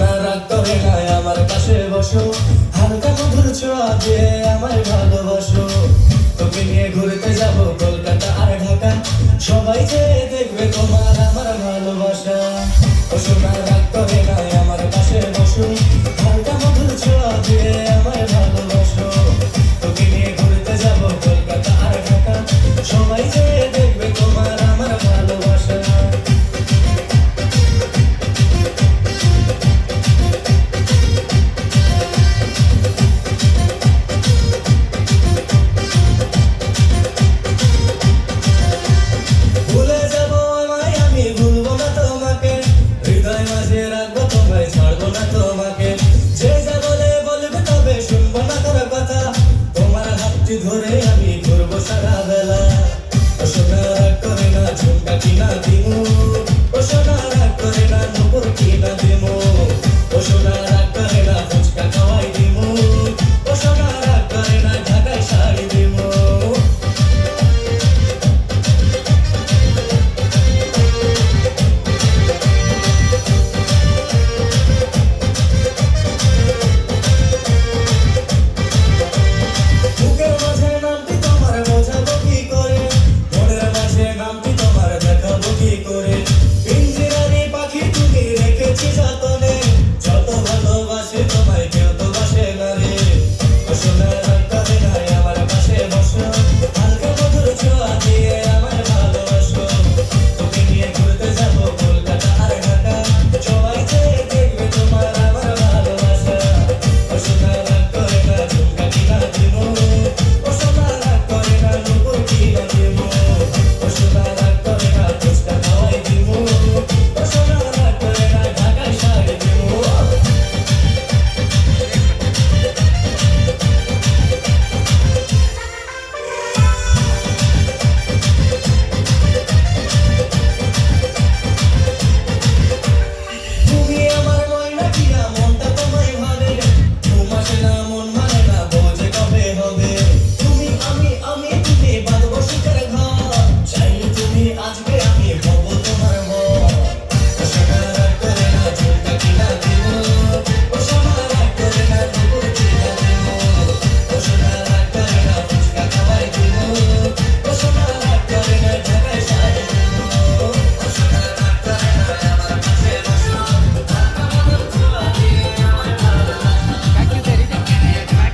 শোনা রাগ করে নাই আমার পাশে বসো, হালকা মধুর ছোঁয়া দিয়ে আমায় ভালোবাসো। তোকে নিয়ে ঘুরতে যাব কলকাতা আর ঢাকা, সবাই যে দেখবে তোমার আমার ভালোবাসা। ও শোনা রাগ করে নাই আমার পাশে বসো, হালকা মধুর ছোঁয়া দিয়ে আমায় ভালোবাসো। তোকে নিয়ে ঘুরতে যাব কলকাতা আর ঢাকা, সবাই যে দেখবে তোমার আমার ভালোবাসা। ভুলে যাব আমায় আমি ভুলবো না তোমাকে, হৃদয় মাঝে রাখবো তোমায় ছাড়বো না তোমাকে। যে যা বলে বলবে তবে শুনবো না কারো কথা, তোমার হাতটি ধরে